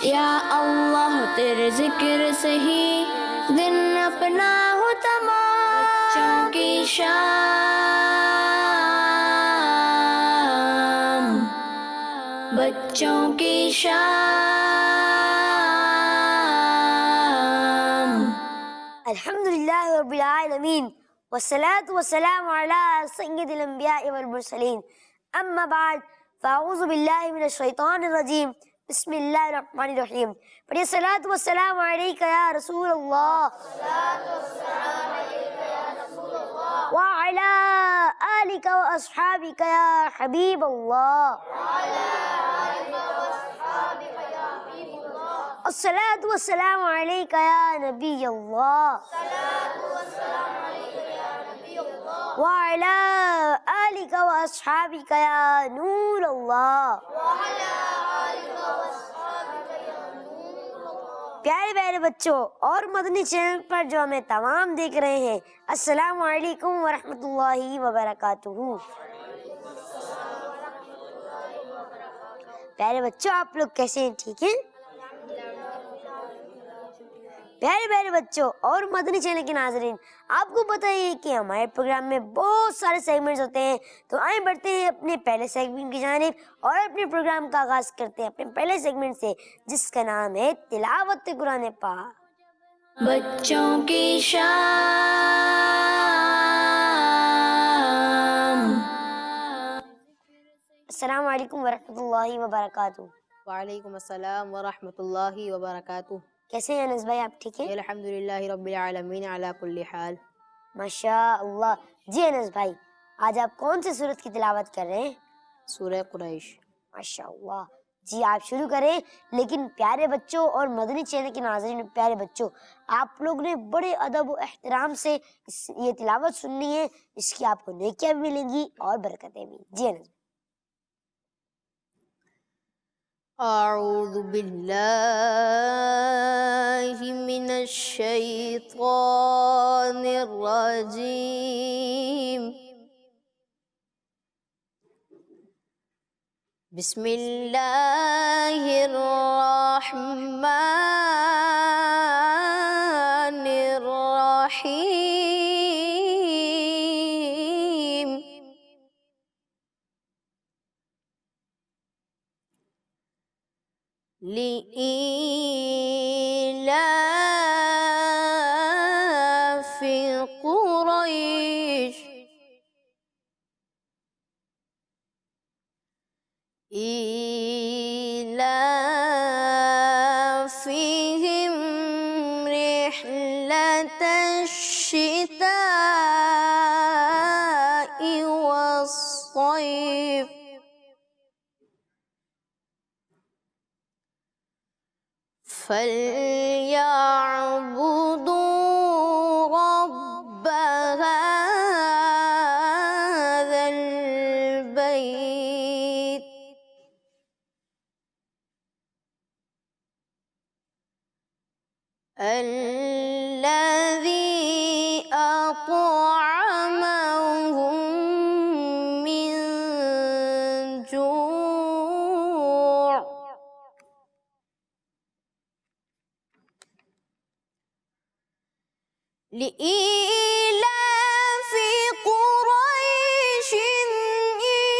یا اللہ تیرے ذکر سے ہی دن اپنا ہو تمام، بچوں کی شام، بچوں کی شام۔ الحمدللہ رب العالمین والصلاة والسلام علی سید الانبیاء والمرسلین، اما بعد فاعوذ باللہ من الشیطان الرجیم، بسم اللہ الرحمن الرحیم۔ پڑھیے صلاۃ والسلام علیکہ یا رسول اللہ، وعلی آلک واصحابک یا حبیب اللہ، الصلاۃ والسلام علیکہ یا نبی اللہ، وعلی آلک واصحابک یا نور اللہ۔ پیارے پیارے بچوں اور مدنی چینل پر جو ہمیں تمام دیکھ رہے ہیں، السلام علیکم ورحمۃ اللہ وبرکاتہ۔ پیارے بچوں آپ لوگ کیسے ہیں؟ ٹھیک ہیں؟ پیارے پیارے بچوں اور مدنی چینل کے ناظرین، آپ کو پتہ ہے کہ ہمارے پروگرام میں بہت سارے سیگمنٹس ہوتے ہیں، تو آئیں بڑھتے ہیں اپنے پہلے سیگمنٹ کی جانب اور اپنے پروگرام کا آغاز کرتے ہیں اپنے پہلے سیگمنٹ سے، جس کا نام ہے تلاوت قرآن پاک۔ بچوں کی شام۔ السلام علیکم ورحمۃ اللہ وبرکاتہ۔ وعلیکم السلام ورحمۃ اللہ وبرکاتہ۔ کیسے ہیں انس بھائی؟ آپ ٹھیک ہیں؟ الحمدللہ رب العالمین علی کل حال۔ ماشاء اللہ۔ جی انس بھائی، آج آپ کون سی سورت کی تلاوت کر رہے ہیں؟ سورہ قریش۔ ماشاء اللہ، جی آپ شروع کریں۔ لیکن پیارے بچوں اور مدنی چینل کے ناظرین، پیارے بچوں، آپ لوگ نے بڑے ادب و احترام سے یہ تلاوت سننی ہے، اس کی آپ کو نیکیاں بھی ملیں گی اور برکتیں بھی۔ جی انس بھائی۔ اعوذ باللہ من الشیطان الرجیم، بسم اللہ الرحمن الرحیم۔ لإيلاف قريش إيلافهم رحلة الشتاء والصيف، فليعبدوا رب هذا البيت الذي أطعمهم من جوع۔ لإيلاف قريش إيلافهم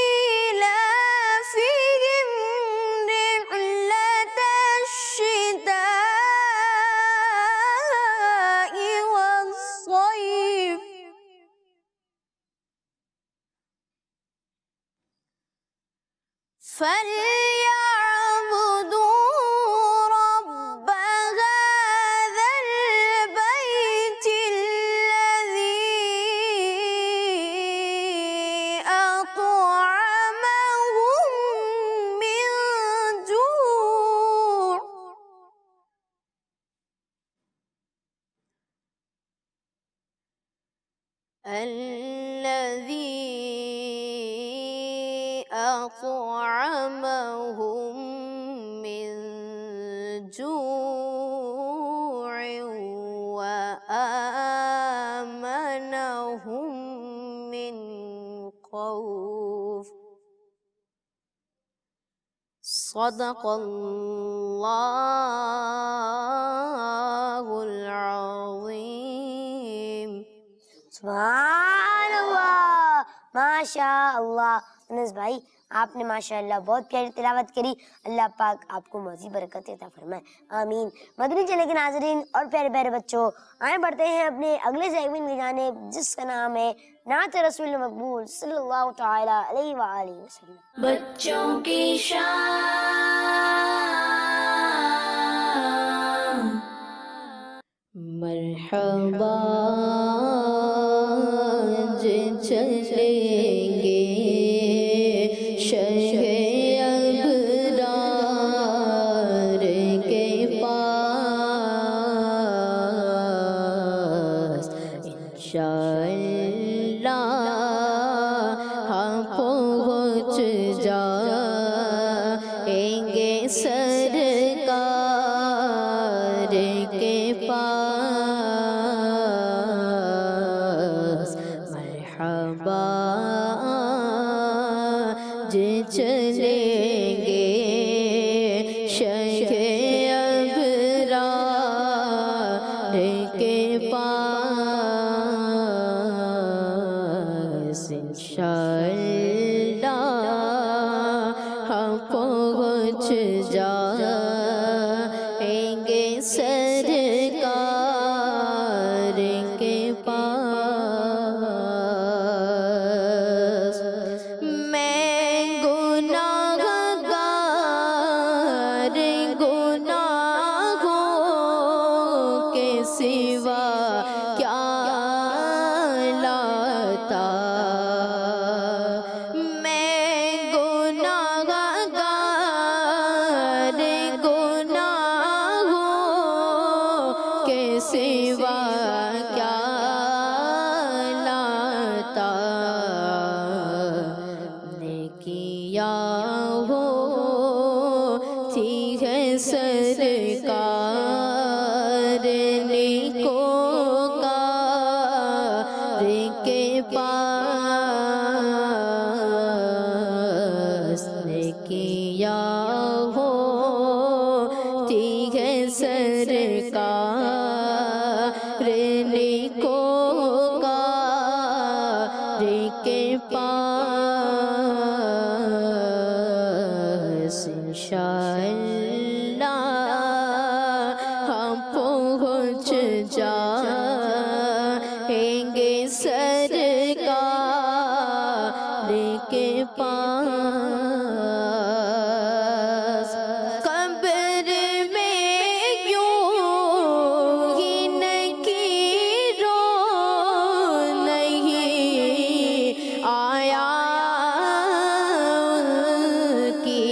رحلة الشتاء والصيف، فليعبدوا رب هذا البيت الذي أطعمهم من جوع۔ الذي أطعمهم من جوع وآمنهم من خوف۔ صدق اللہ Sadaqallahul Azim. سبحان اللہ، ماشاء اللہ۔ انس بھائی آپ نے ماشاء اللہ بہت پیاری تلاوت کری، اللہ پاک آپ کو مزید برکت عطا فرمائے، آمین۔ مدنی چینل کے ناظرین اور پیارے پیارے بچوں، آئیں بڑھتے ہیں اپنے اگلے سیگمنٹ کی جانب جس کا نام ہے نعت رسول مقبول صلی اللہ تعالی علیہ وآلہ وسلم۔ بچوں کی شان مرحبا چلیں گے شہ ابرار کے پاس، انشاءاللہ ہم پہنچ جائیں گے سرکار کے پاس۔ مرحبا چلیں گے شہ ابرار کے پاس، انشاءاللہ ہم پہنچ جائیں گے سرکار کے پاس۔ میں گناہگار گناہوں کے سوا کیا لاتا، میں گناہگار گناہوں کے سوا کیا لاتا، کیا ہوتی ہے سرکار نیکوکار کے پاس، کیا ہوتی ہے سرکار نیکوکار کے پاس، انشاءاللہ ہم پہنچ جائیں گے سرکار کے پاس۔ قبر میں یوں ہی نکیروں نہیں آیا کی،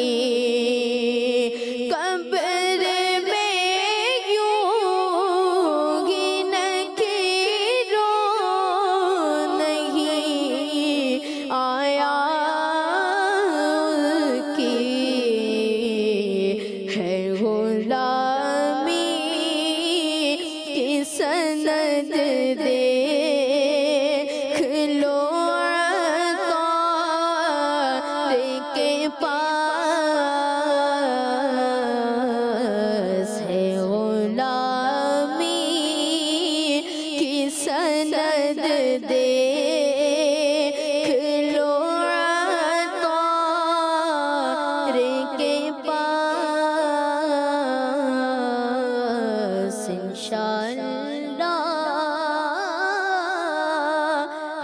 قبر میں یوں ہی نکیروں نہیں آیا کی، ہے غلامی کی سند دیکھ لو عطار کے پاس، ہے غلامی کی سند دیکھ لو عطار کے پاس، انشاءاللہ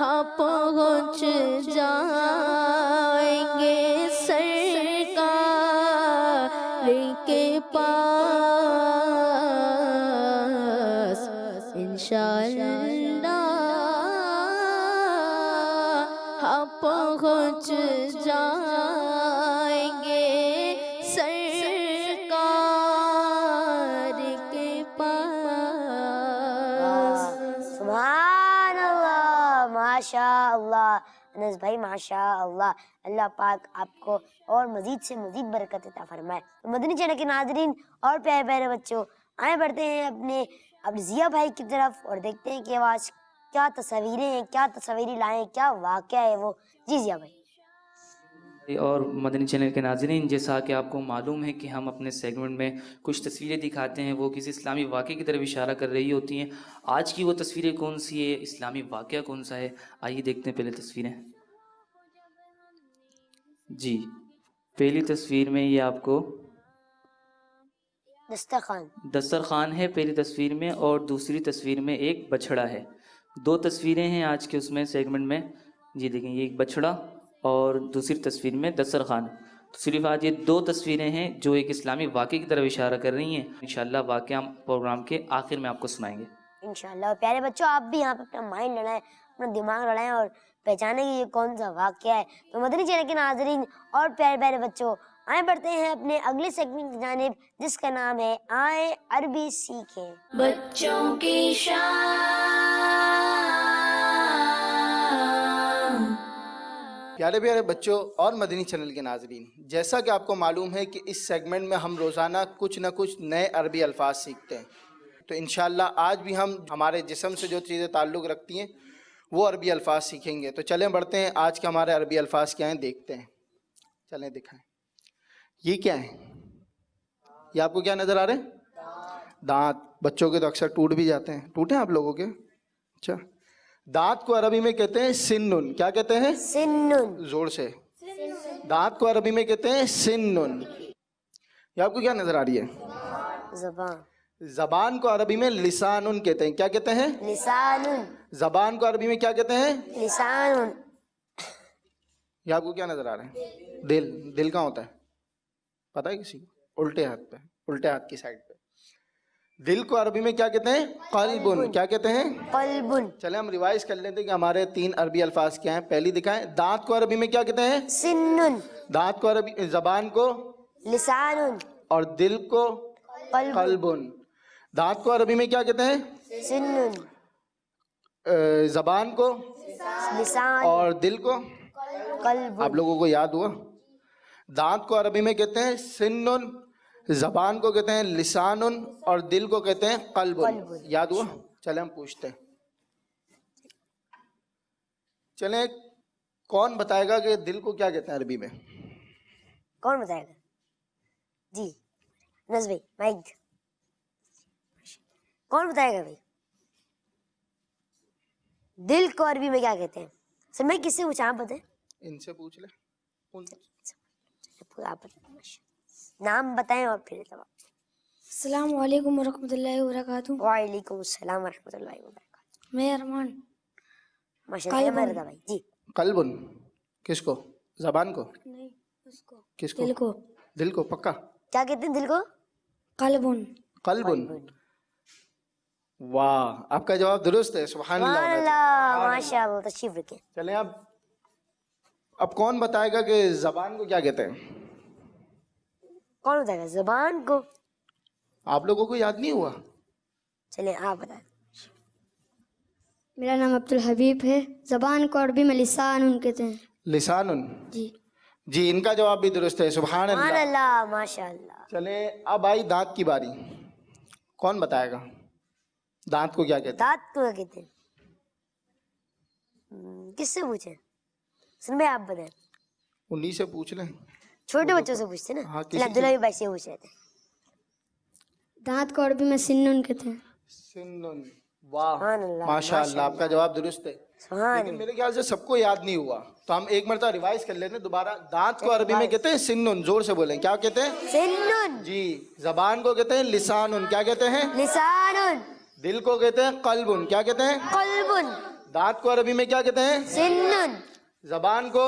ہم پہنچ جائیں گے سرکار کے پاس، انشاءاللہ ہم پہنچ جائیں گے سرکار کے پاس۔ سبحان اللہ، ماشاء اللہ۔ انس بھائی ماشاء اللہ، اللہ پاک آپ کو اور مزید سے مزید برکت عطا فرمائے۔ مدنی چینل کے ناظرین اور پیارے پیارے بچوں، آئیں بڑھتے ہیں اپنے ضیاء بھائی کی طرف اور دیکھتے ہیں کہ آج کیا تصویریں ہیں، کیا تصویری لائیں، کیا واقعہ ہے وہ۔ جی ضیاء بھائی۔ اور مدنی چینل کے ناظرین، جیسا کہ آپ کو معلوم ہے کہ ہم اپنے سیگمنٹ میں کچھ تصویریں دکھاتے ہیں، وہ کسی اسلامی واقعے کی طرف اشارہ کر رہی ہوتی ہیں۔ آج کی وہ تصویریں کون سی ہے، اسلامی واقعہ کون سا ہے، آئیے دیکھتے ہیں پہلے تصویریں۔ جی، پہلی تصویر میں یہ آپ کو دسترخوان ہے پہلی تصویر میں، اور دوسری تصویر میں ایک بچھڑا ہے۔ دو تصویریں ہیں آج کے اس میں سیگمنٹ میں۔ جی دیکھیں، یہ ایک بچھڑا اور دوسری تصویر میں دسترخوان۔ تو صرف آج یہ دو تصویریں ہیں جو ایک اسلامی واقعے کی طرف اشارہ کر رہی ہیں۔ انشاءاللہ واقعہ ہم پروگرام کے آخر میں آپ کو سنائیں گے انشاءاللہ۔ پیارے بچوں، آپ بھی یہاں پہ اپنا مائنڈ لڑائیں، اپنا دماغ لڑائیں اور پہچانیں کہ یہ کون سا واقعہ ہے۔ تو مدنی چینل کے ناظرین اور پیارے پیارے بچوں، آئیں بڑھتے ہیں اپنے اگلے سیگمنٹ کی جانب، جس کا نام ہے آئیں عربی سیکھیں۔ بچوں کی شان۔ پیارے پیارے بچوں اور مدنی چینل کے ناظرین، جیسا کہ آپ کو معلوم ہے کہ اس سیگمنٹ میں ہم روزانہ کچھ نہ کچھ نئے عربی الفاظ سیکھتے ہیں، تو انشاءاللہ آج بھی ہم ہمارے جسم سے جو چیزیں تعلق رکھتی ہیں وہ عربی الفاظ سیکھیں گے۔ تو چلیں بڑھتے ہیں، آج کے ہمارے عربی الفاظ کیا ہیں دیکھتے ہیں۔ چلیں دکھائیں، یہ کیا ہے؟ یہ آپ کو کیا نظر آ رہے ہیں؟ دانت۔ بچوں کے تو اکثر ٹوٹ بھی جاتے ہیں، ٹوٹے ہیں آپ لوگوں کے؟ اچھا، دانت کو عربی میں کہتے ہیں سنن۔ کیا کہتے ہیں؟ سنن۔ زور سے۔ دانت کو عربی میں کہتے ہیں سنن۔ یہ آپ کو کیا نظر آ رہی ہے؟ زبان۔ زبان کو عربی میں لسانن کہتے ہیں۔ کیا کہتے ہیں؟ لسانن۔ زبان کو عربی میں کیا کہتے ہیں؟ لسانن۔ یہ آپ کو کیا نظر آ رہا ہے؟ دل۔ دل کہاں ہوتا ہے پتہ ہے کسی کو؟ الٹے ہاتھ پہ، الٹے ہاتھ کی سائڈ پہ۔ دل کو عربی میں کیا کہتے ہیں؟ قلبن۔ کیا کہتے ہیں؟ قلبن۔ چلیں ہم ریوائز کر لیتے ہیں کہ ہمارے 3 عربی الفاظ کیا ہیں۔ پہلی دکھائیں، دانت کو عربی میں کیا کہتے ہیں؟ سنن۔ دانت کو عربی، زبان کو، لسانن۔ اور دل کو قلبن۔ قلبن۔ دانت کو عربی میں کیا کہتے ہیں؟ سنن۔ زبان کو لسان۔ اور دل کو؟ قلبن۔ آپ لوگوں کو یاد ہوا؟ دانت کو عربی میں کہتے ہیں سنن، زبان کو کہتے ہیں لسانن، اور دل کو کہتے ہیں قلبن۔ یاد ہوا؟ چلیں ہم پوچھتے ہیں، چلیں کون بتائے گا کہ دل کو کیا کہتے ہیں عربی میں؟ کون بتائے گا؟ جی نز بھائی، مائک کون بتائے گا بھائی؟ دل کو عربی میں کیا کہتے ہیں؟ سر میں کس سے پوچھا، آپ بتائیں۔ ان سے پوچھ لیں، آپ بتائیں، نام بتائیں اور پھر جواب۔ السلام علیکم ورحمۃ اللہ وبرکاتہ۔ وعلیکم السلام ورحمۃ اللہ وبرکاتہ۔ میں ارمان۔ ماشاء اللہ مردا بھائی جی۔ قلبن کس کو؟ زبان کو؟ نہیں، اس کو، کس کو؟ دل کو۔ دل کو پکا؟ کیا کہتے ہیں دل کو؟ قلبن۔ قلبن۔ واہ، آپ کا جواب درست ہے، سبحان سبحان اللہ۔ اللہ، ماشاء اللہ، تشریف رکھیں۔ چلیں اب کون بتائے گا کہ زبان کو کیا کہتے ہیں؟ کون بتائے گا زبان کو؟ آپ لوگوں کو یاد نہیں ہوا؟ چلیں آپ بتائیں۔ میرا نام عبد الحبیب ہے۔ زبان کو عربی میں لسان کہتے ہیں۔ لسانن۔ جی۔ جی، ان کا جواب بھی درست ہے، سبحان سبحان اللہ۔ اللہ، ماشاء اللہ۔ چلیں اب آئی دانت کی باری، کون بتائے گا دانت کو کیا کہتے ہیں؟ دانت کو کیا کہتے ہیں؟ کس سے پوچھیں؟ سن بھائی آپ بتائیں۔ انہی سے پوچھ لیں، چھوٹے بچوں سے پوچھتے ہیں ہاں، نا۔ کسی چل عبداللہ بھائی سے پوچھ رہے تھے۔ دانت کو عربی میں سنن کہتے ہیں۔ سنن۔ واہ، سبحان اللہ، ماشاء اللہ، آپ کا جواب درست ہے، سبحان لیکن میرے خیال سے سب کو یاد نہیں ہوا، تو ہم ایک مرتبہ ریوائز کر لیتے ہیں دوبارہ۔ دانت کو عربی میں کہتے ہیں سنن، زور سے بولیں، کیا کہتے ہیں؟ سنن۔ جی۔ زبان کو کہتے ہیں لسانن، کیا کہتے ہیں؟ لسانن۔ دل کو کہتے ہیں قلبن، کیا کہتے ہیں؟ قلبن۔ دانت کو عربی میں کیا کہتے ہیں؟ سنن۔ زبان کو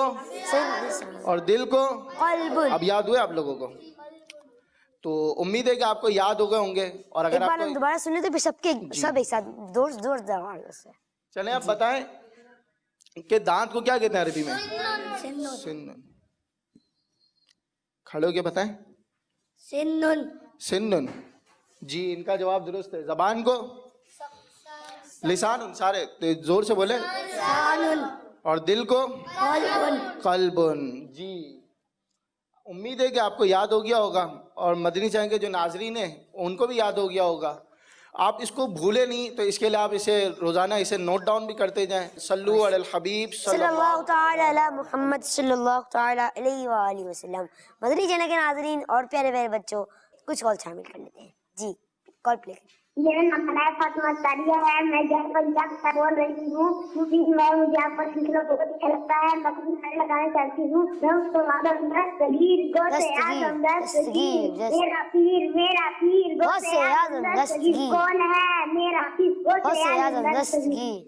اور دل کو؟ قلبن۔ اب یاد ہوئے آپ لوگوں کو؟ تو امید ہے کہ آپ کو یاد ہو گئے ہوں گے، اور ایک اگر بار آپ ہم دوبارہ سن لیتے پھر سب کے سب ایک ساتھ زور زور سے۔ چلیں آپ بتائیں کہ دانت کو کیا کہتے ہیں عربی میں؟ سنن۔ کھڑے ہو کے بتائیں۔ سنن۔ سنن۔ جی، ان کا جواب درست ہے۔ زبان کو؟ لسان۔ سارے زور سے بولیں۔ اور دل کو؟ قلبن۔ جی، امید ہے کہ آپ کو یاد ہو گیا ہوگا، اور مدنی چینل کے جو ناظرین ہیں ان کو بھی یاد ہو گیا ہوگا۔ آپ اس کو بھولے نہیں، تو اس کے لیے آپ اسے روزانہ اسے نوٹ ڈاؤن بھی کرتے جائیں. صلو علی الحبیب صلی اللہ تعالی علی محمد صلی اللہ تعالی علیہ وآلہ وسلم. مدنی چینل کے ناظرین اور پیارے پیارے بچوں، کچھ کال شامل کر لیتے ہیں. جی کال پلے. میرا نام ہے فاطمہ تاریہ ہے، میں جہاں پنجاب سے بول رہی ہوں. مجھے آپ کا سلسلہ بہت اچھا لگتا ہے. میں کچھ نئے لگانا چاہتی ہوں. دستگیر غوث اعظم دستگیر، میرا پیر غوث اعظم دستگیر کون ہے؟ میرا پیر غوث اعظم دستگیر.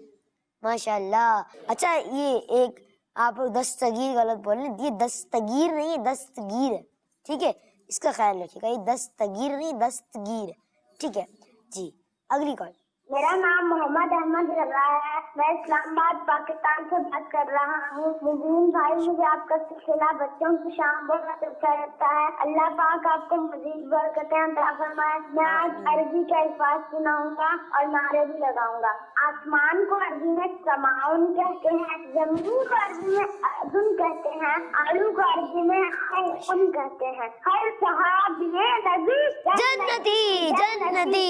ماشاء اللہ. اچھا یہ ایک آپ دستگیر غلط بول رہے ہیں، یہ دستگیر نہیں ہے، دستگیر ہے. ٹھیک ہے، اس کا خیال رکھیے گا. یہ دستگیر نہیں، دستگیر ہے. ٹھیک ہے جی. اگلی کال. میرا نام محمد احمد رضا ہے، میں اسلام آباد پاکستان سے بات کر رہا ہوں. مبین بھائی، مجھے آپ کا سلسلہ بچوں کی شام بہت اچھا لگتا ہے. اللہ پاک آپ کو مزید برکتیں عطا فرمائے. میں آج عربی کا الفاظ سناؤں گا اور نعرے بھی لگاؤں گا. آسمان کو عربی میں سماؤن کہتے ہیں، زمین کو عربی میں اردن کہتے ہیں، آلو کو عربی میں خیرن کہتے ہیں. ہر صحابی نبی جنتی جنتی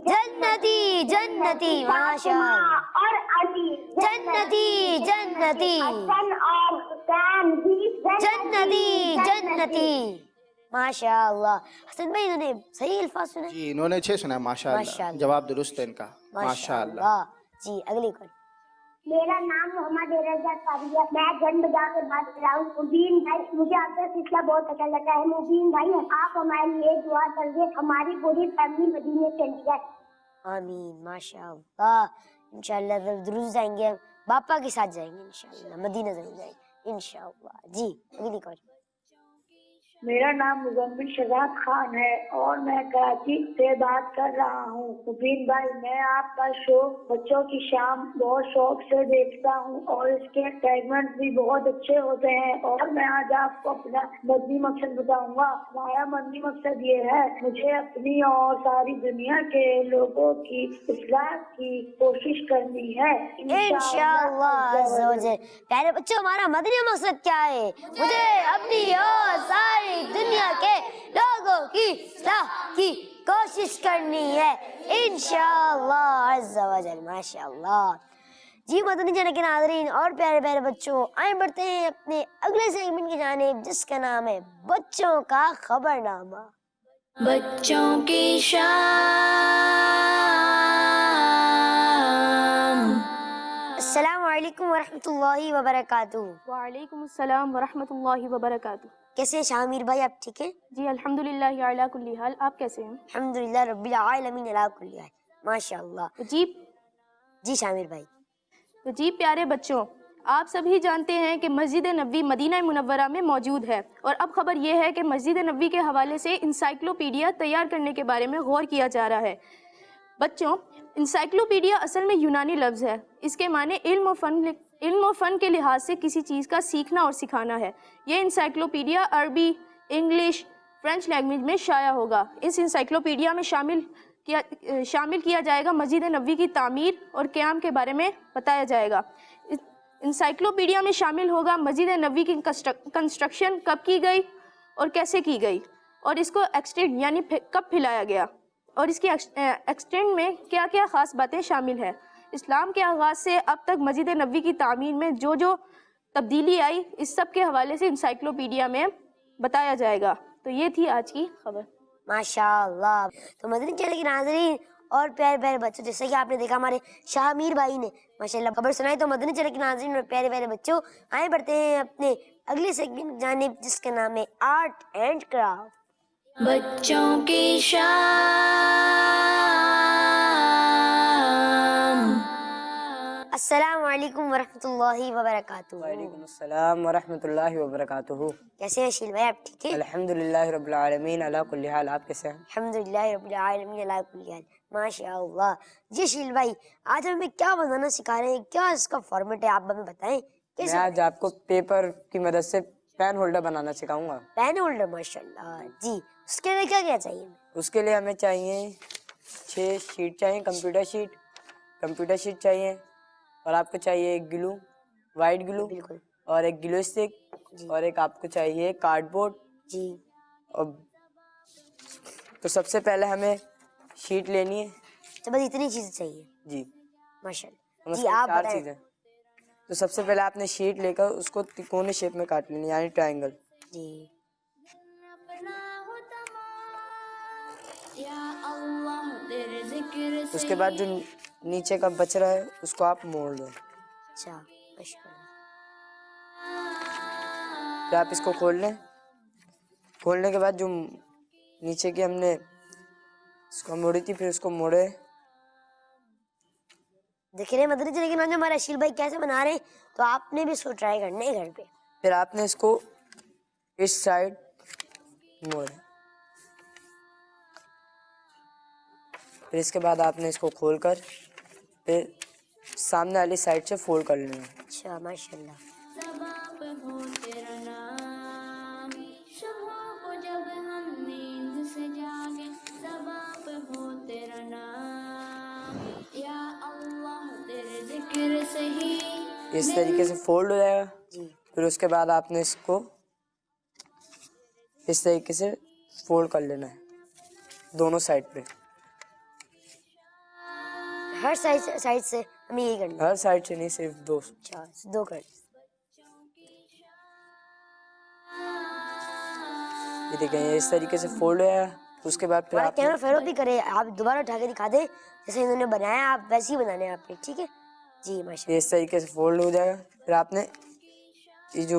جنتی جنتی. ماشاء اللہ. اور علی جنتی جنتی حسن اور حسین بھی جنتی جنتی. ماشاء اللہ. حسن بھائی انہوں نے صحیح الفاظ سنے. جی انہوں نے 6 سنا. ماشاء ماشاء اللہ، اللہ. جواب درست ہے ان کا. ماشاء اللہ. جی اگلی کال. میرا نام محمد رضا فاریہ، میں جن بجا سے بات کر رہا ہوں. مبین بھائی، مجھے آپ کا سلسلہ بہت اچھا لگا ہے. مبین بھائی، آپ ہمارے لیے دعا کریے، ہماری پوری فیملی مدینے چلی جائے. آمین. ماشاء اللہ. انشاءاللہ ضرور جائیں گے، باپا کے ساتھ جائیں گے انشاءاللہ، مدینہ ضرور جائیں گے انشاءاللہ. جی اگلی کال. میرا نام مزمل شہزاد خان ہے اور میں کراچی سے بات کر رہا ہوں. مبین بھائی، میں آپ کا شو بچوں کی شام بہت شوق سے دیکھتا ہوں اور اس کے سیگمنٹ بھی بہت اچھے ہوتے ہیں. اور میں آج آپ کو اپنا مدنی مقصد بتاؤں گا. ہمارا مدنی مقصد یہ ہے، مجھے اپنی اور ساری دنیا کے لوگوں کی اصلاح کی کوشش کرنی ہے انشاءاللہ عز و جل. پیارے بچوں، ہمارا مدنی مقصد کیا ہے؟ مجھے اپنی اور ساری دنیا کے لوگوں کی اصلاح کی کوشش کرنی ہے انشاءاللہ عز و جل. ماشاءاللہ. جی مدنی چینل کے ناظرین اور پیارے پیارے بچوں، آئیں بڑھتے ہیں اپنے اگلے سیگمنٹ کی جانب، جس کا نام ہے بچوں کا خبرنامہ. بچوں کی شام. السلام علیکم ورحمۃ اللہ وبرکاتہ. وعلیکم السلام ورحمۃ اللہ وبرکاتہ. کیسے ہیں شامیر بھائی؟ آپ ٹھیک ہیں؟ جی الحمدللہ علی کل حال. آپ کیسے ہیں؟ الحمدللہ رب العالمین علی کل حال. ماشاء اللہ. جی شامیر بھائی. تو جی پیارے بچوں، آپ سبھی جانتے ہیں کہ مسجد نبوی مدینہ منورہ میں موجود ہے، اور اب خبر یہ ہے کہ مسجد نبوی کے حوالے سے انسائکلوپیڈیا تیار کرنے کے بارے میں غور کیا جا رہا ہے. بچوں، انسائکلوپیڈیا اصل میں یونانی لفظ ہے. اس کے معنی علم و فن کے لحاظ سے کسی چیز کا سیکھنا اور سکھانا ہے. یہ انسائکلوپیڈیا عربی، انگلش، فرینچ لینگویج میں شائع ہوگا. اس انسائکلوپیڈیا میں شامل کیا جائے گا مسجد نبوی کی تعمیر اور قیام کے بارے میں بتایا جائے گا. انسائکلوپیڈیا میں شامل ہوگا مسجد نبوی کی کنسٹرکشن کب کی گئی اور کیسے کی گئی، اور اس کو ایکسٹینڈ یعنی کب پھیلایا گیا، اور اس کی ایکسٹینڈ میں کیا کیا خاص باتیں شامل ہیں. اسلام کے آغاز سے اب تک مسجد نبوی کی تعمیر میں جو تبدیلی آئی، اس سب کے حوالے سے انسائکلوپیڈیا میں بتایا جائے گا. تو یہ تھی آج کی خبر. ماشاء اللہ. تو مدنی چینل کے ناظرین اور پیارے پیارے بچوں، جیسے کہ آپ نے دیکھا ہمارے شاہ میر بھائی نے ماشاء اللہ خبر سنائی، تو مدنی چینل کے ناظرین اور پیارے پیارے بچوں، آئیں بڑھتے ہیں اپنے اگلے سیگمنٹ کی جانب، جس کا نام ہے آرٹ اینڈ کرافٹ. بچوں کی شام. السلام علیکم ورحمۃ اللہ وبرکاتہ. وعلیکم السلام ورحمۃ اللہ وبرکاتہ. کیسے ہیں شیل بھائی؟ آپ ٹھیک ہیں؟ الحمدللہ رب العالمین علی کل حال. آپ کیسے ہیں؟ الحمدللہ رب العالمین علی کل حال. ماشاء اللہ. جی شیل بھائی، آج ہمیں کیا بنانا سکھا رہے ہیں؟ کیا اس کا فارمیٹ ہے؟ آپ ہمیں بتائیں. میں آج آپ کو پیپر کی مدد سے پین ہولڈر بنانا سکھاؤں گا. پین ہولڈر، ماشاء اللہ. جی اس کے لیے کیا کیا چاہیے؟ اس کے لیے ہمیں چاہیے 6 شیٹ چاہیے، کمپیوٹر شیٹ چاہیے، اور آپ کو چاہیے ایک گلو، وائٹ گلو، بالکل، اور ایک گلو اسٹک، اور ایک آپ کو چاہیے کارڈ بورڈ. جی. تو سب سے پہلے ہمیں شیٹ لینی ہے تو بس اتنی چیزیں چاہیے. جی. ماشاءاللہ. جی آپ 4 بتائیں. چیزیں. تو سب سے پہلے آپ نے شیٹ لے کر اس کو تکونے شیپ میں کاٹ لینی یعنی ٹرائنگل. جی. اس کے بعد جو نیچے کا بچ رہا ہے اس کو آپ موڑ دیں. اچھا ماشاءاللہ. پھر آپ اس کو کھول لیں. کھولنے کے بعد جو نیچے کی ہم نے اس کو موڑی تھی پھر اس کو موڑے. دیکھ رہے ہیں مدنی چینل کے نام جو ہمارے اشیل بھائی کیسے بنا رہے ہیں, تو آپ نے بھی اس کو ٹرائی کرنا ہے گھر پہ. پھر آپ نے اس کو اس سائڈ موڑے. پھر اس کے بعد آپ نے اس کو کھول کر پھر سامنے والی سائڈ سے فولڈ کر لینا. اچھا ماشاءاللہ. اس طریقے سے فولڈ ہو جائے گا. جی. پھر اس کے بعد آپ نے اس کو اس طریقے سے فولڈ کر لینا ہے دونوں سائڈ پہ. ہر سائڈ سے ہمیں یہی کرنا ہے. ہر سائڈ سے نہیں, صرف 2. اچھا 2 کر. یہ دیکھیں یہ اس طریقے سے فولڈ ہو جائے گا. اس کے بعد پھر ہمارا آپ کیمرہ فیرو بھی کرے, آپ دوبارہ اٹھا کے دکھا دیں جیسے انہوں نے بنایا, آپ ویسے ہی بنانے ہیں آپ نے. ٹھیک ہے جی ماشاءاللہ. یہ اس طریقے سے فولڈ ہو جائے گا. پھر آپ نے یہ جو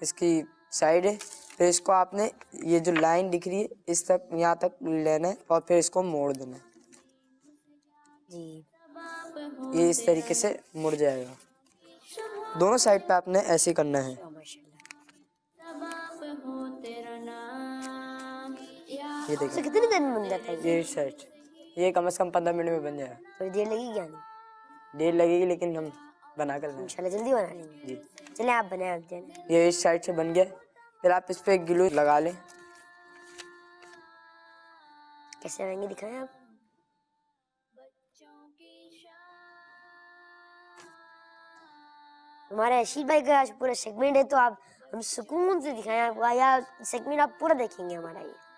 اس کی سائڈ ہے پھر اس کو آپ نے یہ جو لائن دکھ رہی ہے اس تک یہاں تک لینا ہے اور پھر اس کو موڑ دینا ہے. جی. یہ اس طریقے سے مڑ جائے گا. دونوں سائڈ پہ آپ نے ایسے ہی کرنا ہے. یہ دیکھیں کتنی دیر میں بن جاتا ہے یہ سائڈ یہ کم از کم 15 منٹ میں بن جائے گا. تھوڑی دیر لگے گی کیا نہیں؟ دیر لگے گی لیکن ہم بنا کر لیں گے. انشاءاللہ جلدی بنا لیں گے. جی. چلیں آپ بنائیں. آپ جائیں. یہ اس سائڈ سے بن گیا. پھر آپ اس پہ گلو لگا لیں. کیسے آئیں گے دکھائیں آپ. ہمارا اشیل بھائی کا آج پورا سیگمنٹ ہے تو آپ ہم سکون سے دکھائیں آپ کو, یا سیگمنٹ آپ پورا دیکھیں گے ہمارا. یہ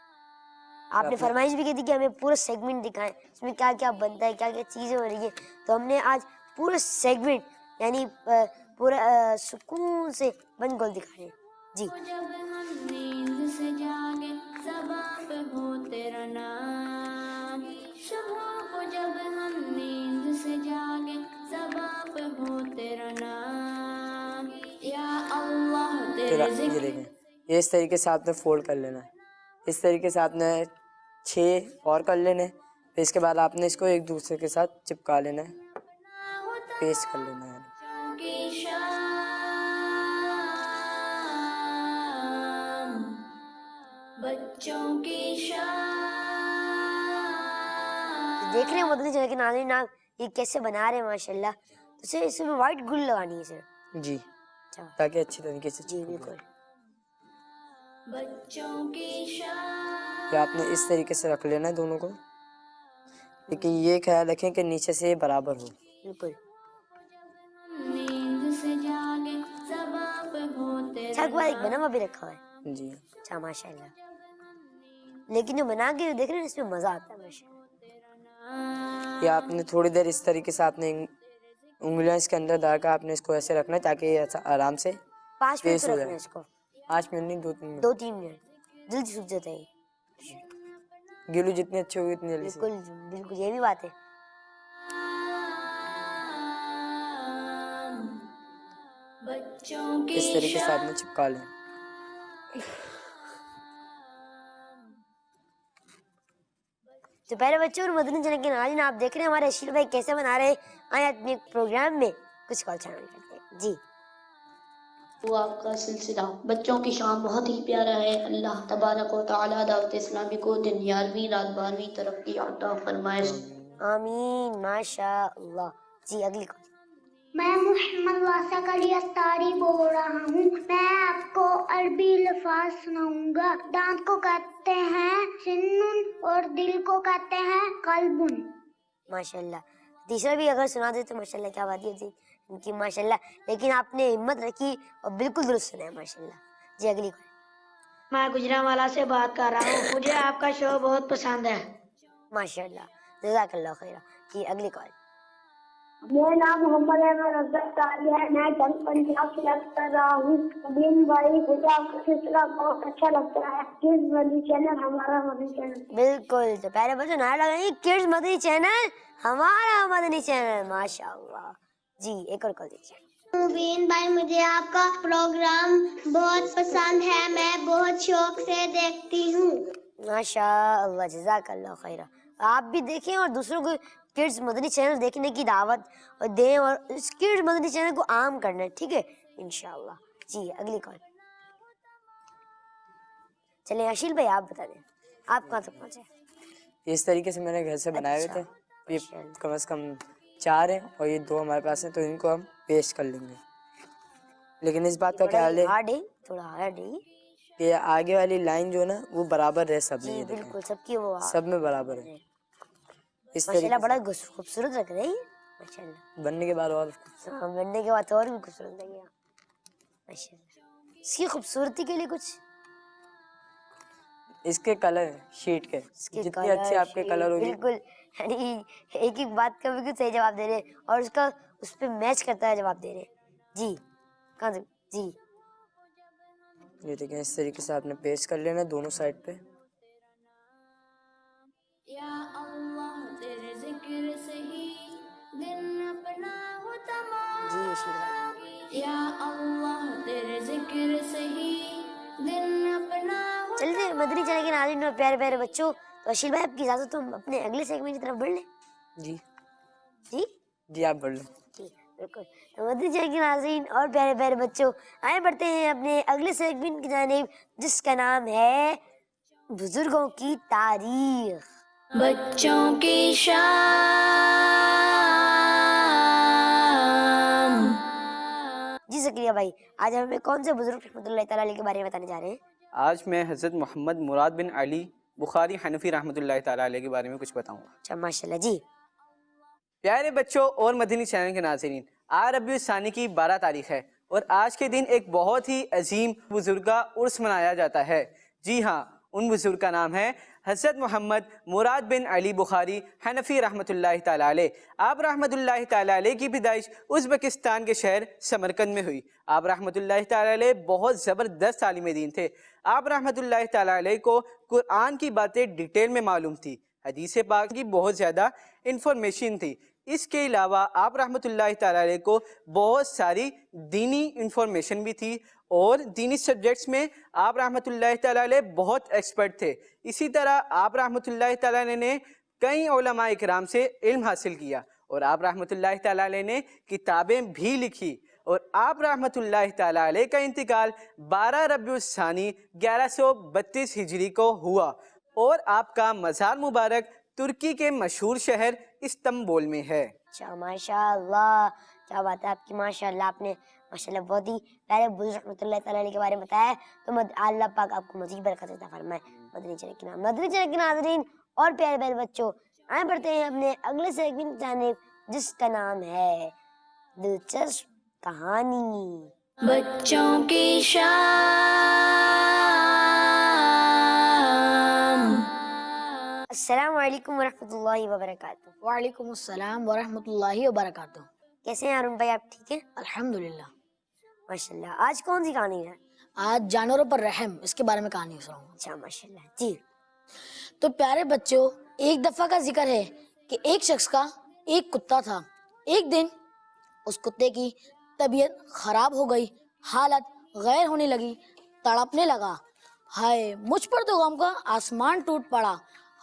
آپ نے فرمائش بھی کی تھی کہ ہمیں پورا سیگمنٹ دکھائیں, اس میں کیا کیا بنتا ہے, کیا کیا چیزیں ہو رہی ہیں. تو ہم نے آج پورا سیگمنٹ یعنی پورا سکون سے بند گول دکھائے. جی. یہ دیکھیں یہ اس طریقے سے آپ نے فولڈ کر لینا ہے. اس طریقے سے آپ نے 6 اور کر لینے. پھر اس کے بعد آپ نے اس کو ایک دوسرے کے ساتھ چپکا لینا ہے, پیسٹ کر لینا ہے. دیکھ رہے ہیں مدنی چینل کے ناظرین آپ یہ کیسے بنا رہے ہیں ماشاءاللہ. تو اس میں وائٹ گل لگانی ہے سر. جی اچھا تاکہ اچھی طریقے سے جی بالکل. پھر آپ نے اس طریقے سے رکھ لینا ہے دونوں کو, لیکن یہ خیال رکھیں کہ نیچے سے یہ برابر ہو. بالکل. اچھا کو ایک بنا ہوا بھی رکھا ہوا ہے. جی. اچھا ماشاءاللہ. لیکن جو بنا کے دیکھ رہے ہیں اس میں مزہ آتا ہے ماشاءاللہ. یہ آپ نے تھوڑی دیر اس طریقے سے آپ نے انگلیاں اس کے اندر ڈال کر آپ نے اس کو ایسے رکھنا ہے تاکہ یہ آرام سے 5 منٹ پیسٹ ہو رکھنا ہے جائے. اس کو. 5 منٹ نہیں 2-3 منٹ. 2-3 منٹ جلدی سوکھ جاتا ہے. گلو جتنی اچھی ہوگی اتنی جلدی سے. بالکل بالکل یہ بھی بات ہے. اس طریقے سے آپ نے چپکا لیں. تو پہلے بچوں اور مدنی چینل کے ناظرین آپ دیکھ رہے ہیں ہمارے اشیل بھائی کیسے بنا رہے ہیں. آئے اپنے پروگرام میں کچھ کال شامل کرتے ہیں. جی. وہ آپ کا سلسلہ بچوں کی شان بہت ہی پیارا ہے. اللہ تبارک و تعالیٰ دعوت اسلامی کو دن 11ویں رات 12ویں ترقی عطا فرمائے. آمین ماشاء اللہ. جی اگلی کال. میں محمد واسق علی اتاری بول رہا ہوں. میں آپ کو عربی لفظ سناؤں گا. دانت کو کہتے ہیں سنن اور دل کو کہتے ہیں قلبن. ماشاءاللہ. تیسرا بھی اگر سنا دے تو ماشاءاللہ کیا بات ہے ان کی ماشاءاللہ. لیکن آپ نے ہمت رکھی اور بالکل درست سنا ہے ماشاءاللہ. جی اگلی کال. میں گجرانوالا سے بات کر رہا ہوں. مجھے آپ کا شو بہت پسند ہے. ماشاء اللہ، جزاک اللہ خیر. جی اگلی کال. میرا نام محمد احمد افضل تاری ہے. میں پنجاب سے بات کر رہا ہوں. مبین بھائی مجھے آپ کا سلسلہ بہت اچھا لگتا ہے. کڈز مدنی چینل ہمارا مدنی چینل. بالکل. تو پیارے بچوں نعرہ لگائیں گے کڈز مدنی چینل ہمارا مدنی چینل. ماشاء اللہ. جی ایک اور کال دیجیے. مبین بھائی مجھے آپ کا پروگرام بہت پسند ہے. میں بہت شوق سے دیکھتی ہوں. ماشاء اللہ، جزاک اللہ خیر. آپ بھی دیکھیں اور دوسروں کو کڈز مدنی چینل دیکھنے کی دعوت دیں اور اس کڈز مدنی چینل کو عام کرنا ہے. ٹھیک ہے انشاءاللہ. جی اگلی کال. چلیں اشیل بھائی آپ بتا دیں آپ کہاں تک پہنچے. اس طریقے سے میں نے گھر سے بنائے ہوئے تھے. یہ کم از کم 4 ہیں اور یہ 2 ہمارے پاس ہیں، تو ان کو ہم پیش کر لیں گے. لیکن اس بات کا خیال ہے تھوڑا ہارڈ ہے کہ آگے والی لائن جو نا وہ برابر رہے سب میں. جی یہ دیکھیں بالکل سب کی وہ سب میں برابر ہے. اس ماشاءاللہ طریقے بڑا خوبصورت لگ رہی ہے. ماشاءاللہ بننے کے بعد اور بننے کے بعد اور بھی خوبصورت لگے گا. ماشاءاللہ. اس کی خوبصورتی کے لیے کچھ اس کے کلر شیٹ کے جتنے اچھے آپ کے کلر ہوگی. بالکل. یعنی ایک ایک بات کا بالکل صحیح جواب دے رہے اور اس کا اس پہ میچ کرتا ہے جواب دے رہے. جی کہاں تک. جی یہ دیکھیں اس طریقے سے آپ نے پیسٹ کر لینا دونوں سائڈ پہ. یا اللہ تیرے ذکر سے ہی دن اپنا ہو تمام. جی شیرہ. یا اللہ تیرے ذکر سے ہی دن اپنا ہو. چلتے مدنی چینل کے ناظرین اور پیارے پیارے بچوں، تو اشیل بھائی آپ کی اجازت تو ہم اپنے اگلے سیگمنٹ کی طرف بڑھ لیں. جی جی جی آپ بڑھ لیں. جی بالکل. تو مدنی چینل کے ناظرین اور پیارے پیارے بچوں آئے بڑھتے ہیں اپنے اگلے سیگمنٹ کی جانب جس کا نام ہے بزرگوں کی تاریخ. بچوں کی شام. جی زکریا بھائی آج ہمیں کون سے بزرگ رحمۃ اللہ تعالیٰ علیہ کے بارے میں بتانے جا رہے ہیں؟ آج میں حضرت محمد مراد بن علی بخاری حنفی رحمۃ اللہ تعالیٰ علیہ کے بارے میں کچھ بتاؤں گا. اچھا ماشاءاللہ. جی پیارے بچوں اور مدنی چینل کے ناظرین، آج ربیع الثانی کی 12 تاریخ ہے اور آج کے دن ایک بہت ہی عظیم بزرگ کا عرس منایا جاتا ہے. جی ہاں، ان بزرگ کا نام ہے حضرت محمد مراد بن علی بخاری حنفی رحمۃ اللہ تعالیٰ علیہ. آپ رحمۃ اللہ تعالیٰ علیہ کی پیدائش ازبکستان کے شہر سمرقند میں ہوئی. آپ رحمۃ اللہ تعالیٰ علیہ بہت زبردست عالم دین تھے. آپ رحمۃ اللہ تعالیٰ علیہ کو قرآن کی باتیں ڈیٹیل میں معلوم تھی، حدیث پاک کی بہت زیادہ انفارمیشن تھی. اس کے علاوہ آپ رحمۃ اللہ تعالیٰ علیہ کو بہت ساری دینی انفارمیشن بھی تھی اور دینی سبجیکٹس میں آپ رحمۃ اللہ تعالیٰ علیہ بہت ایکسپرٹ تھے. اسی طرح آپ رحمۃ اللہ تعالیٰ علیہ نے کئی علماء اکرام سے علم حاصل کیا اور آپ رحمۃ اللہ تعالیٰ علیہ نے کتابیں بھی لکھی. اور آپ رحمۃ اللہ تعالیٰ علیہ کا انتقال 12 ربیع الثانی 1132 ہجری کو ہوا اور آپ کا مزار مبارک ترکی کے مشہور شہر استنبول میں ہے. اچھا ماشاء اللہ، کیا بات ہے آپ کی. ماشاء اللہ آپ نے ماشاء اللہ بہت ہی پیارے بزرگ رحمۃ اللہ تعالیٰ علیہ کے بارے میں بتایا. تو اللہ پاک آپ کو مزید برکت عطا فرمائے. مدنی چینل کے ناظرین اور پیارے پیارے بچوں آئے بڑھتے ہیں اپنے اگلے سیگمنٹ کی جانب جس کا نام ہے دلچسپ کہانی. بچوں کی شام. السلام علیکم ورحمۃ اللہ وبرکاتہ. وعلیکم السلام ورحمۃ اللہ وبرکاتہ. کیسے ہیں ارون بھائی آپ؟ ٹھیک ہیں الحمدللہ. ماشاء اللہ. آج کون سی کہانی ہے؟ آج جانوروں پر رحم، اس کے بارے میں کہانی سناؤں گا. اچھا ماشاء اللہ. جی تو پیارے بچوں، ایک دفعہ کا ذکر ہے کہ ایک شخص کا ایک کتا تھا. ایک دن اس کتے کی طبیعت خراب ہو گئی، حالت غیر ہونے لگی، تڑپنے لگا. ہائے مجھ پر تو غم کا آسمان ٹوٹ پڑا.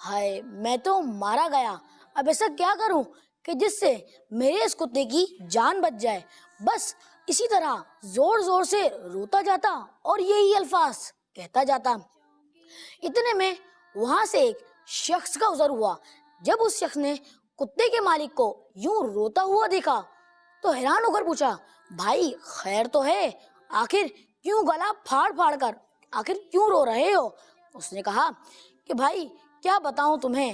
ہائے میں تو مارا گیا. اب ایسا کیا کروں کہ جس سے میرے اس کتے کی جان بچ جائے. بس اسی طرح زور زور سے روتا جاتا اور یہی الفاظ کہتا جاتا. اتنے میں وہاں سے ایک شخص کا گزر ہوا. جب اس شخص نے کتے کے مالک کو یوں روتا ہوا دیکھا تو حیران ہو کر پوچھا، بھائی خیر تو ہے؟ آخر کیوں گلا پھاڑ پھاڑ کر آخر کیوں رو رہے ہو؟ اس نے کہا کہ بھائی کیا بتاؤں تمہیں،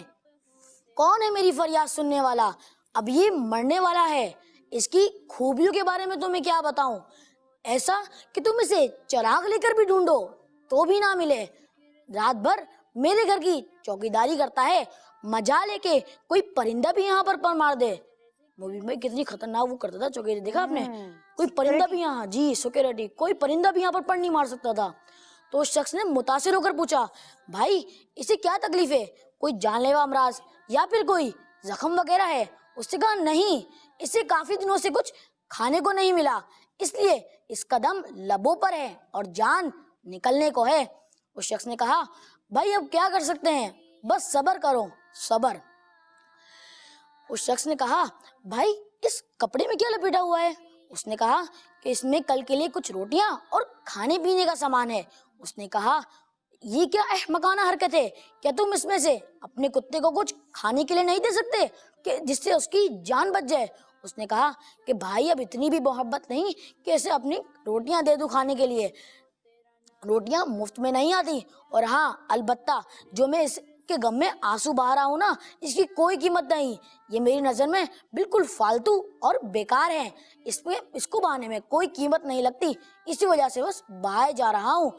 کون ہے میری فریاد سننے والا؟ اب یہ مرنے والا ہے. اس کی خوبیوں کے بارے میں تمہیں کیا بتاؤں، ایسا کہ تم اسے چراغ لے کر بھی ڈھونڈو تو بھی نہ ملے. رات بھر میرے گھر کی چوکیداری کرتا ہے، مجال ہے کہ کوئی پرندہ بھی یہاں پر مار دے. مبین بھائی کتنی خطرناک وہ کرتا تھا چوکیداری، دیکھا آپ نے؟ کوئی پرندہ بھی یہاں، جی سیکورٹی، کوئی پرندہ بھی یہاں پر پر نہیں مار سکتا تھا. تو اس شخص نے متاثر ہو کر پوچھا بھائی اسے کیا تکلیف ہے، کوئی جان لیوا امراض یا پھر کوئی زخم وغیرہ ہے؟ اس نے کہا نہیں، اسے کافی دنوں سے کچھ کھانے کو نہیں ملا، اس لیے اس کا دم لبوں پر ہے اور جان نکلنے کو ہے. اس شخص نے کہا بھائی اب کیا کر سکتے ہیں، بس صبر کرو صبر. اس شخص نے کہا بھائی اس کپڑے میں کیا لپیٹا ہوا ہے؟ اس نے کہا کہ اس میں کل کے لیے کچھ روٹیاں اور کھانے پینے کا سامان ہے. اس نے کہا یہ کیا احمقانہ حرکت ہے، کیا تم اس میں سے اپنے کتے کو کچھ کھانے کے لیے نہیں دے سکتے کہ جس سے اس کی جان بچ جائے؟ اس نے کہا کہ بھائی اب اتنی بھی محبت نہیں کہ اسے اپنی روٹیاں دے دوں کھانے کے لیے، روٹیاں مفت میں نہیں آتی، اور ہاں البتہ جو میں اس کے غم میں آنسو بہا رہا ہوں نا، اس کی کوئی قیمت نہیں، یہ میری نظر میں بالکل فالتو اور بیکار ہے، اس کو بہانے میں کوئی قیمت نہیں لگتی، اسی وجہ سے بس بہائے جا رہا ہوں.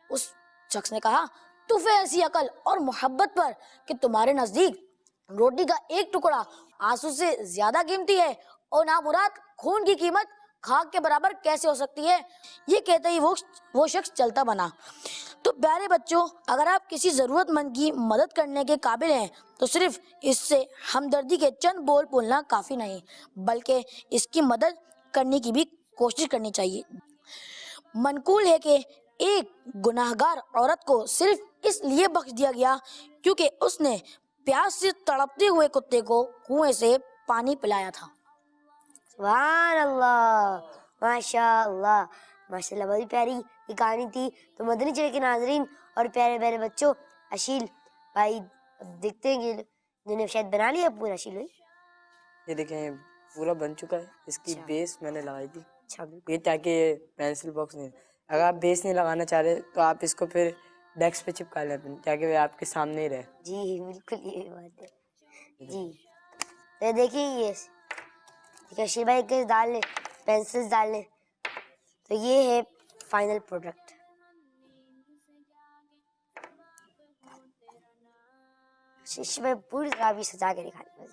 اس شخص نے کہا تو پھر ایسی عقل اور محبت پر کہ تمہارے نزدیک روٹی کا ایک ٹکڑا آنسو سے زیادہ قیمتی ہے، اور نہ مراد خون کی قیمت خاک کے برابر کیسے ہو سکتی ہے؟ یہ کہتے ہی وہ شخص چلتا بنا. تو پیارے بچوں، اگر آپ کسی ضرورت مند کی مدد کرنے کے قابل ہیں تو صرف اس سے ہمدردی کے چند بول بولنا کافی نہیں، بلکہ اس کی مدد کرنے کی بھی کوشش کرنی چاہیے. منقول ہے کہ ایک گناہگار عورت کو صرف اس لیے بخش دیا گیا کیونکہ اس نے پیاس سے تڑپتے ہوئے کتے کو کنویں سے پانی پلایا تھا. سبحان اللہ، ماشاء اللہ ماشاء اللہ، بڑی پیاری یہ کہانی تھی. تو مدنی چینل کے ناظرین اور پیارے پیارے بچوں، اشیل بھائی اب دیکھتے ہیں کہ جنہیں شاید بنا لیا پورا. اشیل بھائی یہ دیکھیں پورا بن چکا ہے، اس کی اچھا. بیس میں نے لگائی تھی اچھا بالکل. یہ تاکہ پینسل باکس نہیں، اگر آپ بیس نہیں لگانا چاہ رہے تو آپ اس کو پھر ڈیسک پہ چپکا لیں تاکہ وہ آپ کے سامنے ہی رہے. جی بالکل یہ بات ہے جی. تو دیکھیں یہ اشیل بھائی کے ڈال لیں، پینسلس ڈال لیں. تو یہ ہے فائنل پروڈکٹ. شیشے میں پوری طرح بھی سجا کے دکھانے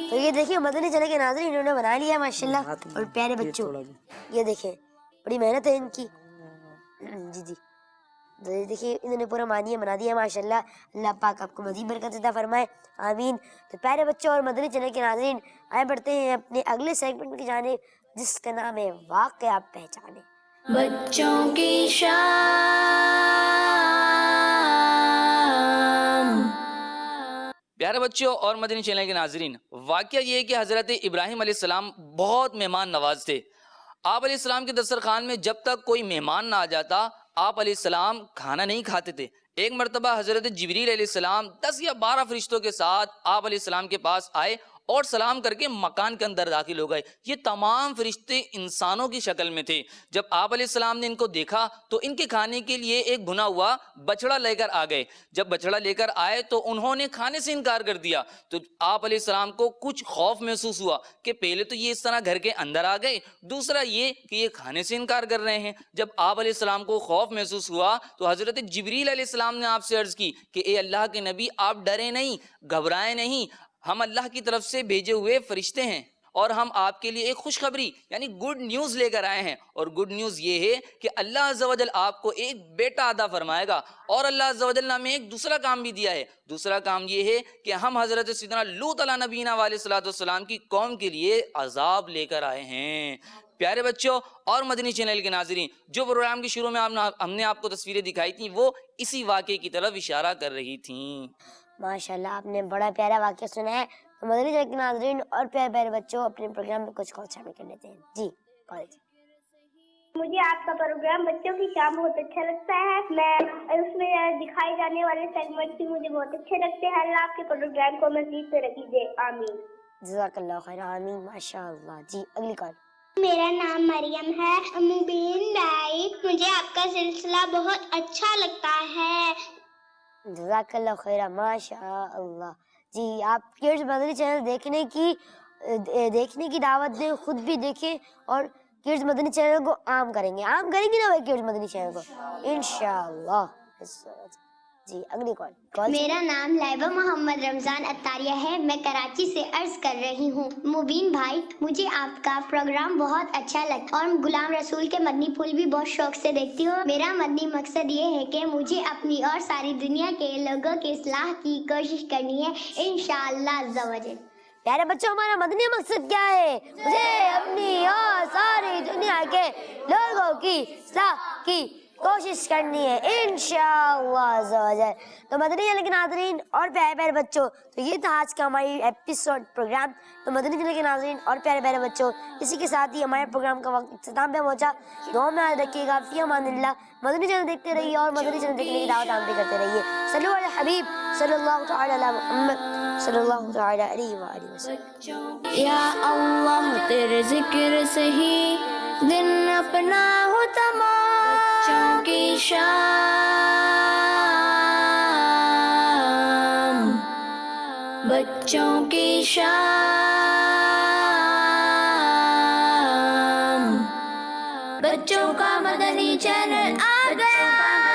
تو یہ دیکھیں مدنی چینل کے ناظرین انہوں نے بنا لیا ماشاءاللہ. اور پیارے بچوں یہ دیکھیں بڑی محنت ہے ان کی. جی جی تو یہ دیکھیے انہوں نے پورا مانیہ بنا دیا ماشاءاللہ. اللہ پاک آپ کو مزید برکت عطا فرمائے، آمین. تو پیارے بچوں اور مدنی چینل کے ناظرین آئے بڑھتے ہیں اپنے اگلے سیگمنٹ کی جانب جس کا نام ہے واقعہ پہچانے. بچوں کی شام. پیارے بچوں اور مدنی چینل کے ناظرین، واقعہ یہ ہے کہ حضرت ابراہیم علیہ السلام بہت مہمان نواز تھے. آپ علیہ السلام کے دسترخوان میں جب تک کوئی مہمان نہ آ جاتا آپ علیہ السلام کھانا نہیں کھاتے تھے. ایک مرتبہ حضرت جبریل علیہ السلام 10 یا 12 فرشتوں کے ساتھ آپ علیہ السلام کے پاس آئے اور سلام کر کے مکان کے اندر داخل ہو گئے. یہ تمام فرشتے انسانوں کی شکل میں تھے. جب آپ علیہ السلام نے ان کو دیکھا تو ان کے کھانے کے لیے ایک بھنا ہوا بچڑا لے کر آ گئے. جب بچڑا لے کر آئے تو انہوں نے کھانے سے انکار کر دیا. تو آپ علیہ السلام کو کچھ خوف محسوس ہوا کہ پہلے تو یہ اس طرح گھر کے اندر آ گئے، دوسرا یہ کہ یہ کھانے سے انکار کر رہے ہیں. جب آپ علیہ السلام کو خوف محسوس ہوا تو حضرت جبریل علیہ السلام نے آپ سے عرض کی کہ اے اللہ کے نبی آپ ڈرے نہیں، گھبرائے نہیں، ہم اللہ کی طرف سے بھیجے ہوئے فرشتے ہیں اور ہم آپ کے لیے ایک خوشخبری یعنی گڈ نیوز لے کر آئے ہیں. اور گڈ نیوز یہ ہے کہ اللہ عز و جل آپ کو ایک بیٹا عطا فرمائے گا. اور اللہ عز و جل نے ہمیں ایک دوسرا کام بھی دیا ہے. دوسرا کام یہ ہے کہ ہم حضرت سیدنا لوط علیہ نبینا علیہ الصلوۃ والسلام کی قوم کے لیے عذاب لے کر آئے ہیں. پیارے بچوں اور مدنی چینل کے ناظرین، جو پروگرام کے شروع میں ہم نے آپ کو تصویریں دکھائی تھیں وہ اسی واقعے کی طرف اشارہ کر رہی تھیں. ماشاءاللہ آپ نے بڑا پیارا واقعہ سنا ہے. تو مدنی چینل کے ناظرین اور پیارے پیارے بچوں اپنے پروگرام میں کچھ خود شامل کر لیتے ہیں. جی کالج. مجھے آپ کا پروگرام بچوں کی شام بہت اچھا لگتا ہے. میں اس میں دکھائے جانے والے سیگمنٹ بھی مجھے بہت اچھے لگتے ہیں. اللہ آپ کے پروگرام کو مزید ترقی دے، آمین. جزاک اللہ خیر، آمین. ماشاءاللہ. جی اگلی کال. میرا نام مریم ہے. مبین بھائی مجھے آپ کا سلسلہ بہت اچھا لگتا ہے. جزاک اللہ خیر، ماشاء اللہ. جی آپ کے مدنی چینل دیکھنے کی دیکھنے کی دعوت دیں, خود بھی دیکھیں اور کڈز مدنی چینل کو عام کریں گے نا بھائی کڈز مدنی چینل کو انشاءاللہ. جی اگلی کال. میرا نام لائبہ محمد رمضان اتاریہ ہے, میں کراچی سے عرض کر رہی ہوں. مبین بھائی, مجھے آپ کا پروگرام بہت اچھا لگتا اور غلام رسول کے مدنی پھول بھی بہت شوق سے دیکھتی ہوں. میرا مدنی مقصد یہ ہے کہ مجھے اپنی اور ساری دنیا کے لوگوں کی اصلاح کی کوشش کرنی ہے انشاءاللہ عز و جل. پیارے بچوں, ہمارا مدنی مقصد کیا ہے؟ مجھے اپنی اور ساری دنیا کے لوگوں کی اصلاح کی کوشش کرنی ہے انشاءاللہ عز و جل. تو مدنی چینل کے ناظرین اور پیارے پیارے بچوں, تو یہ تھا آج کا ہماری ایپیسوڈ پروگرام. تو مدنی چینل کے ناظرین اور پیارے پیارے بچوں, اسی کے ساتھ ہی ہمارے پروگرام کا وقت اختتام پہ پہنچا. دعا میں یاد رکھیے گا. فی امان اللہ. مدنی چینل دیکھتے رہیے اور مدنی چینل دیکھنے کی دعوت عام کرتے رہیے. صلو علی الحبیب صلی اللہ تعالی علی محمد صلی اللہ تعالی علیہ وآلہ وسلم. یا اللہ تیرے ذکر سے ہی دن اپنا ہو تمام, بچوں کی شام, بچوں کی شام, بچوں کا مدنی چینل آ گیا.